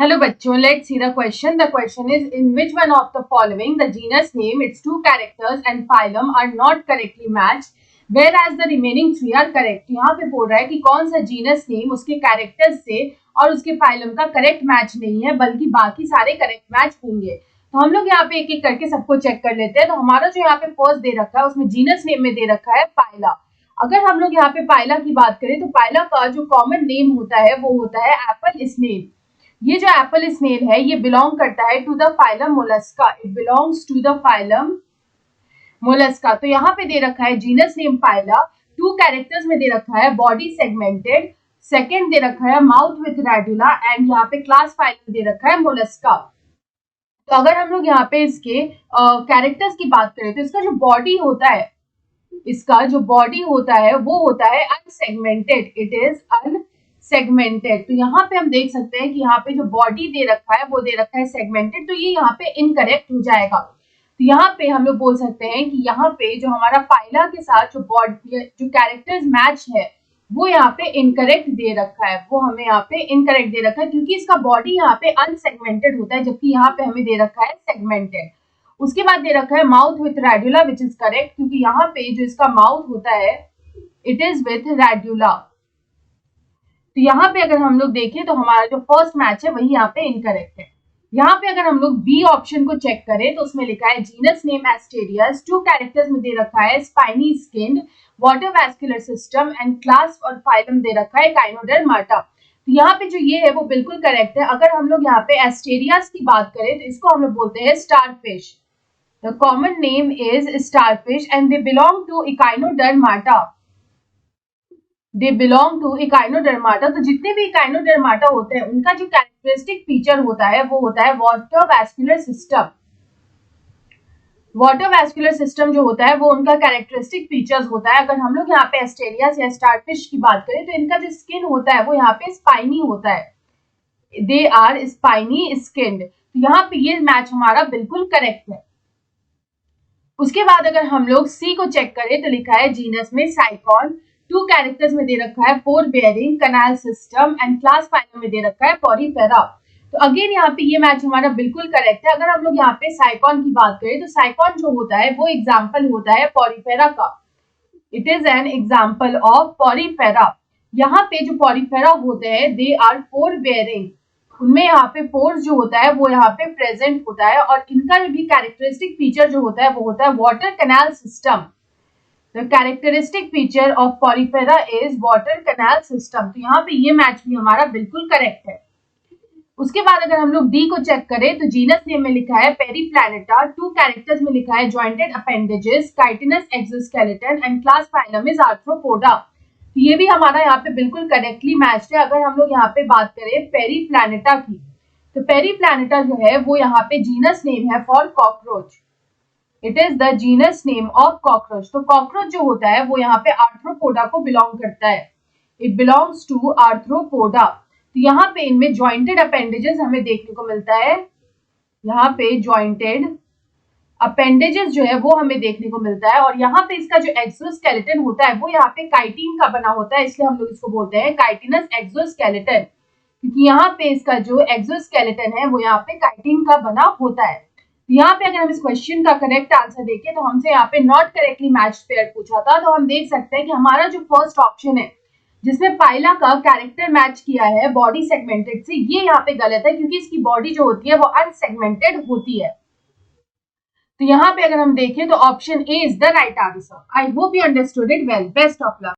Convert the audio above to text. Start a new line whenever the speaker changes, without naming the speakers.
Hello bachcho, let's see the question. The question is, in which one of the following the genus name, its two characters and phylum are not correctly matched, whereas the remaining three are correct. यहाँ पे बोल रहा है कि कौन सा genus name उसके characters से और उसके फाइलम का करेक्ट मैच नहीं है, बल्कि बाकी सारे करेक्ट मैच होंगे। तो हम लोग यहाँ पे एक एक करके सबको चेक कर लेते हैं। तो हमारा जो यहाँ पे फर्स्ट दे रखा है उसमें जीनस नेम में दे रखा है पाइला। अगर हम लोग यहाँ पे पाइला की बात करें तो पाइला का जो कॉमन नेम होता है वो होता है एप्पल स्नेल। ये जो एप्पल स्नेल है ये बिलोंग करता है to the phylum mollusca. It belongs to the phylum mollusca. तो यहाँ पे दे रखा है genus name pila. Two characters में दे रखा है बॉडी सेगमेंटेड, सेकंड दे रखा है माउथ विथ रेडुला एंड यहाँ पे क्लास फाइलम दे रखा है मोलस्का। तो अगर हम लोग यहाँ पे इसके कैरेक्टर्स की बात करें तो इसका जो बॉडी होता है, इसका जो बॉडी होता है वो होता है अनसेगमेंटेड। It is unsegmented. तो यहाँ पे हम देख सकते हैं कि यहाँ पे जो बॉडी दे रखा है वो दे रखा है सेगमेंटेड, तो ये यहाँ पे इनकरेक्ट हो जाएगा। तो यहाँ पे हम लोग बोल सकते हैं कि यहाँ पे जो हमारा पाइला के साथ जो बॉडी जो कैरेक्टर्स मैच है वो यहाँ पे इनकरेक्ट दे रखा है, वो हमें यहाँ पे इनकरेक्ट दे रखा है क्योंकि इसका बॉडी यहाँ पे अनसेगमेंटेड होता है, जबकि यहाँ पे हमें दे रखा है सेगमेंटेड। उसके बाद दे रखा है mouth with radula which is correct, क्योंकि यहाँ पे जो इसका माउथ होता है इट इज विथ रेडुला। तो यहाँ पे अगर हम लोग देखें तो हमारा जो फर्स्ट मैच है वही यहाँ पे इनकरेक्ट है। यहाँ पे अगर हम लोग बी ऑप्शन को चेक करें तो उसमें लिखा है genus name asterias. Two characters में दे रखा है spiny skinned, water vascular system and class और फाइलम दे रखा है काइनोडर्माटा। तो यहाँ पे जो ये है वो बिल्कुल करेक्ट है। अगर हम लोग यहाँ पे एस्टेरियस की बात करें तो इसको हम लोग बोलते हैं starfish. The common name is starfish and they belong to Echinodermata. They belong to Echinodermata. तो जितने भी Echinodermata होते हैं उनका जो कैरेक्टरिस्टिक फीचर होता है वो होता है water vascular system. Water vascular system जो होता है वो उनका कैरेक्टरिस्टिक फीचर्स होता है। अगर हम लोग यहाँ पे एस्टेरियस या स्टारफिश की बात करें तो इनका जो स्किन होता है वो यहाँ पे स्पाइनी होता है। They are spiny skinned. तो यहाँ पे ये मैच हमारा बिल्कुल करेक्ट है। उसके बाद अगर हम लोग सी को चेक करें तो लिखा है जीनस में साइकॉन। टू कैरेक्टर्स में दे रखा है pore bearing, canal system and class phylum में दे रखा है पॉरीफेरा। तो अगेन यहाँ पे ये मैच हमारा बिल्कुल करेक्ट है। अगर हम लोग यहाँ पे साइकॉन की बात करें तो साइकॉन जो होता है वो एग्जाम्पल होता है पॉरीफेरा का। It is an example of Porifera. यहाँ पे जो पॉरीफेरा होते हैं दे आर पोर बेयरिंग, उनमें यहाँ पे पोर्स जो होता है वो यहाँ पे प्रेजेंट होता है और इनका भी कैरेक्टरिस्टिक फीचर जो होता है वो होता है water canal system. The characteristic feature of Porifera is water canal system. तो यहाँ पे ये मैच भी हमारा बिल्कुल करेक्ट है। उसके बाद अगर हम लोग डी को चेक करें तो जीनस नेम में लिखा है पेरीप्लैनेटा। टू कैरेक्टर्स में लिखा है jointed appendages, chitinous exoskeleton and class phylum is arthropoda. ये भी हमारा यहाँ पे बिल्कुल करेक्टली मैच्ड है। अगर हम लोग यहाँ पे बात करें पेरीप्लैनेटा की तो पेरीप्लैनेटा जो है वो यहाँ पे जीनस नेम है for cockroach. It is the genus name of cockroach. तो कॉकरोच जो होता है वो यहाँ पे आर्थ्रोपोडा को बिलोंग करता है। It belongs to arthropoda. तो यहाँ पे इनमें जॉइंटेड अपेंडेजेस हमें देखने को मिलता है। यहाँ पे जॉइंटेड अपेंडेजेस जो है वो हमें देखने को मिलता है और यहाँ पे इसका जो एक्सोस्केलेटन होता है वो यहाँ पे काइटिन का बना होता है, इसलिए हम लोग इसको बोलते हैं काइटिनस एक्सोस्केलेटन, क्योंकि यहाँ पे इसका जो एक्सोस्केलेटन है वो यहाँ पे काइटिन का बना होता है। यहाँ पे अगर हम इस क्वेश्चन का करेक्ट आंसर देखें तो हमसे यहाँ पे नॉट करेक्टली मैच्ड पेयर पूछा था, तो हम देख सकते हैं कि हमारा जो फर्स्ट ऑप्शन है जिसमें पाइला का कैरेक्टर मैच किया है बॉडी सेगमेंटेड से, ये यहाँ पे गलत है क्योंकि इसकी बॉडी जो होती है वो अनसेगमेंटेड होती है। तो यहाँ पे अगर हम देखें तो option A is the right answer. I hope you understood it well. Best of luck.